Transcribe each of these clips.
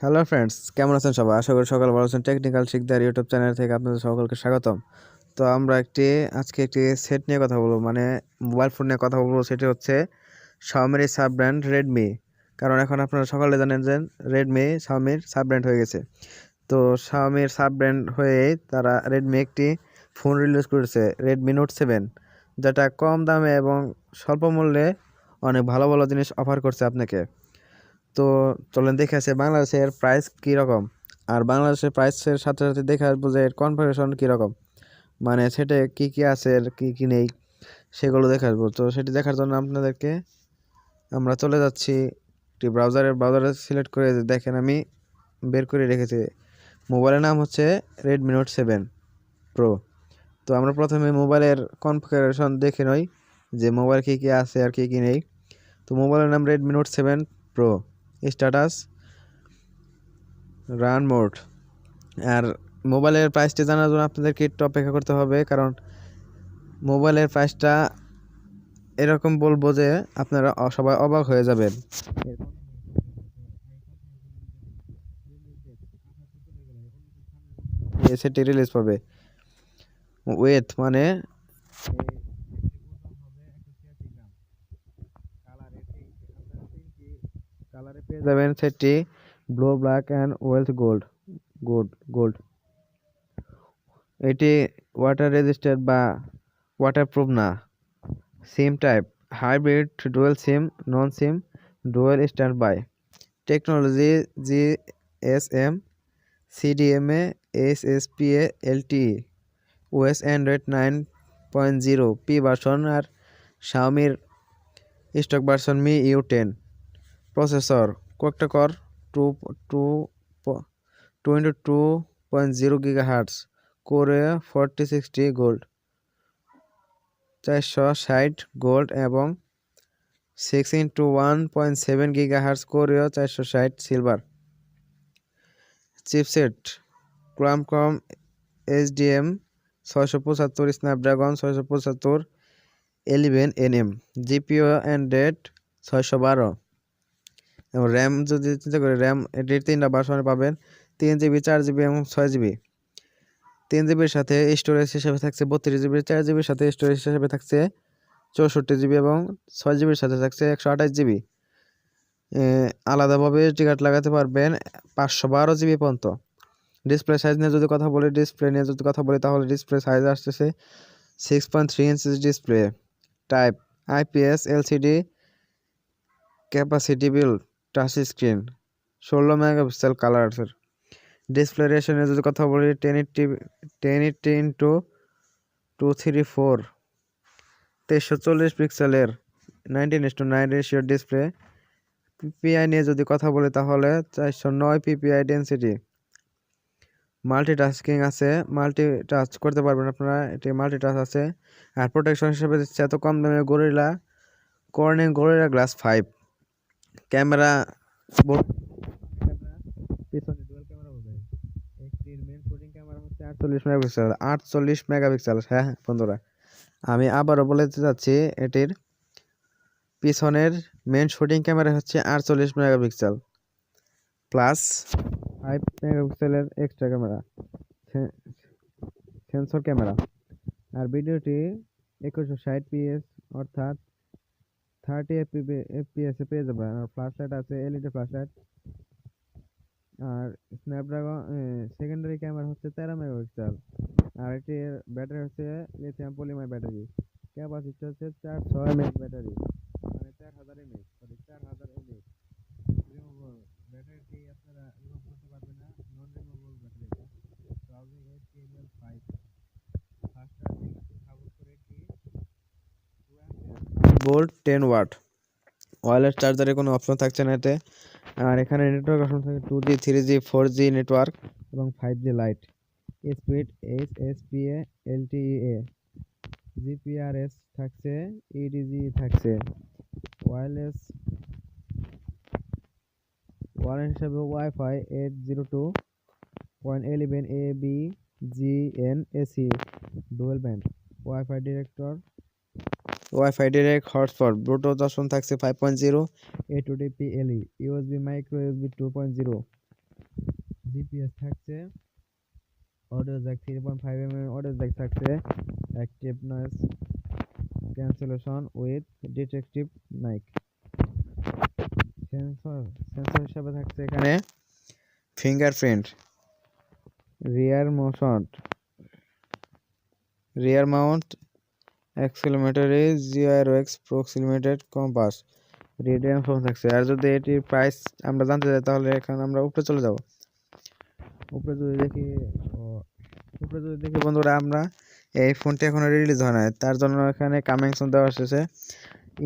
Hello friends, কেমন আছেন সবাই? আশা করি সকাল ভালো আছেন। টেকনিক্যাল শিকদার ইউটিউব চ্যানেল থেকে আপনাদের সকলকে স্বাগতম। তো আমরা আজকে একটি সেট নিয়ে কথা বলবো, মানে মোবাইল ফোন নিয়ে কথা বলবো। সেটি হচ্ছে শাওমির সাব ব্র্যান্ড রেডমি। কারণ এখন আপনারা সকালে জানেন যে রেডমি শাওমির সাব ব্র্যান্ড হয়ে গেছে। তো শাওমির সাব ব্র্যান্ড হয়ে তারা রেডমি একটি ফোন রিলিজ করেছে, রেডমি নোট 7, যেটা কম দামে এবং স্বল্প মূল্যে অনেক ভালো ভালো জিনিস অফার করছে আপনাকে। তো চলেন দেখে আসে বাংলাদেশের প্রাইস কীরকম, আর বাংলাদেশের প্রাইসের সাথে সাথে দেখে আসবো যে এর কনফিগারেশন কীরকম, মানে সেটা কি কি আছে আর কি কি নেই সেগুলো দেখে আসবো। তো সেটি দেখার জন্য আপনাদেরকে আমরা চলে যাচ্ছি একটি ব্রাউজারে সিলেক্ট করে দেখেন আমি বের করে রেখেছি। মোবাইলের নাম হচ্ছে রেডমি নোট 7 প্রো। তো আমরা প্রথমে মোবাইলের কনফিগারেশন দেখে নই যে মোবাইল কী কী আছে আর কী কী নেই। তো মোবাইলের নাম Redmi note 7 pro, status run mode. আর মোবাইলের প্রাইসটি জানার জন্য আপনাদেরকে একটু অপেক্ষা করতে হবে, কারণ মোবাইলের প্রাইসটা এরকম বলবো যে আপনারা সবাই অবাক হয়ে যাবেন। সেটি রিলিজ পাবে ওয়েট, মানে কালারে পেয়ে যাবেন সেটি blue, black and wealth gold. Gold এটি ওয়াটার রেজিস্টার বা ওয়াটারপ্রুফ না। SIM type hybrid, dual SIM, non SIM, dual standby technology, GSM, CDMA, SSPA, LTE, OS android 9.0 P version, আর শাওমির stock version MIUI 10। Processor কোয়াক্টাকর two two two into 2.0 GHz, কোরে 4060 gold, 460 gold এবং 6x1.7 GHz কোরেও 460 silver. Chipset Qualcomm HDM 675, Snapdragon 675 11nm, GPU Android 612। এবং RAM যদি চিন্তা করি, র্যাম এটির 3টা ভার্সনে পাবেন, 3 GB, 4 GB এবং 6 GB। 3 GBর সাথে স্টোরেজ হিসেবে থাকছে 32 GB, 4 GBর সাথে স্টোরেজ হিসেবে থাকছে 64 GB এবং 6 GBর সাথে থাকছে 128 GB। আলাদাভাবে এসডি কার্ড লাগাতে পারবেন 512 GB পর্যন্ত। ডিসপ্লে সাইজ নিয়ে যদি কথা বলি তাহলে ডিসপ্লে সাইজ আসতেছে 6.3 inches display type, IPS LCD, capacitive touch screen, 16 megapixel colour. Display ratio নিয়ে যদি কথা বলি 1080x234, 2340 পিক্সেলের 19:9 রেশিও ডিসপ্লে। পিপিআই নিয়ে যদি কথা বলি তাহলে 409 পিপিআই ডেন্সিটি। মাল্টিটাস্কিং আছে, মাল্টিটাচ করতে পারবেন আপনারা, এটি মাল্টিটাচ আছে। আর প্রোটেকশন হিসেবে দিচ্ছে এত কম দামে কর্নিং গরিলা গ্লাস 5 ক্যামেরা। পিছনে ডুয়াল ক্যামেরা হবে। একটির মেইন শুটিং ক্যামেরা হচ্ছে 48 মেগাপিক্সেল। হ্যাঁ বন্ধুরা, আমি আবারও বলে দিতে যাচ্ছি, এটির পিছনের মেইন শুটিং ক্যামেরা হচ্ছে 48 মেগাপিক্সেল প্লাস 5 মেগাপিক্সেলের এক্সট্রা ক্যামেরা, সেন্সর ক্যামেরা। আর ভিডিওটি 2160 PS অর্থাৎ 30 FPS পেয়ে যাবেন। আর ফ্ল্যাশ লাইট আছে, এলইডি ফ্ল্যাশ লাইট। আর স্ন্যাপড্রাগন সেকেন্ডারি ক্যামেরা হচ্ছে 13 মেগাপিক্সেল। আর এটির ব্যাটারি হচ্ছে লিথিয়াম পলিমার ব্যাটারি। ক্যাপাসিটি হচ্ছে 400 mAh ব্যাটারি, মানে 4000 mAh, সরি 4000 mAh। রিমুভেবল ব্যাটারিটি আপনারা রিমুভ করতে পারবেন না, non removable battery. Browsing HTML5 fast charging support করে একটি বোল্ট 10 ওয়াট। ওয়্যারলেস চার্জারের কোনো অপশন থাকছে না এতে। আর এখানে নেটওয়ার্ক অপশন থাকে 2G, 3G, 4G নেটওয়ার্ক এবং 5G lite. Speed HSPA, LTE, GPRS থাকছে, ইডিজি থাকছে। ওয়্যারলেস হিসাবে WiFi 802.11 ABGN AC dual band, WiFi direct hotspot, Bluetooth option থাকছে 5.0, A2DP LE, USB micro, USB 2.0, GPS থাকছে, audio jack 3.5 mm audio jack থাকছে, active noise cancellation with detective mic. Sensor sensor হিসাবে থাকছে এখানে fingerprint, rear motion, rear mount অ্যাক্সিলোমিটারে জিআরএক্স proximated compass, radium phone থাকছে। আর যদি এটির প্রাইস আমরা জানতে চাই তাহলে এখানে আমরা উপরে চলে যাব। উপরে যদি দেখি বন্ধুরা, আমরা এই ফোনটি এখনো রিলিজ হয় নাই, তার জন্য এখানে কামিং সুন দেওয়া এসেছে।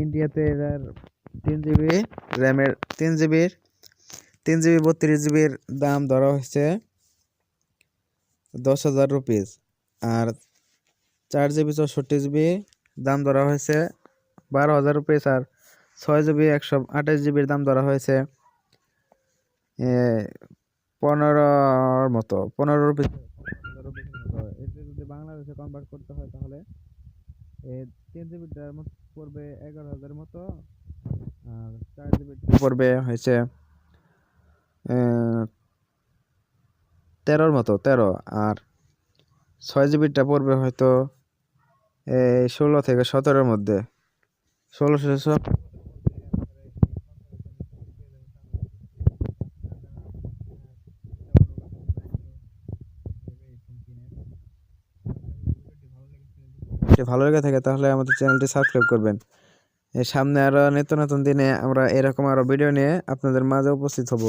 ইন্ডিয়াতে এর 3 GB র্যামের 3 GB 32 GBর দাম ধরা হয়েছে 10,000 রুপিস, আর 4 GB 64 GB দাম ধরা হয়েছে 12,000 রুপিস, আর 6 GB 128 GBর দাম ধরা হয়েছে 15 রুপিস। এতে যদি বাংলাদেশে কনভার্ট করতে হয় তাহলে 3 GB পড়বে 11,000 মতো, আর 4 GB পড়বে হয়েছে 13 মতো, 13, আর 6 GBটা পড়বে হয়তো 16 থেকে 17-এর মধ্যে, 1600। ভালো লেগে থাকে তাহলে আমাদের চ্যানেলটি সাবস্ক্রাইব করবেন। এর সামনে আরো নিত্য নতুন দিনে আমরা এরকম আরো ভিডিও নিয়ে আপনাদের মাঝে উপস্থিত হব।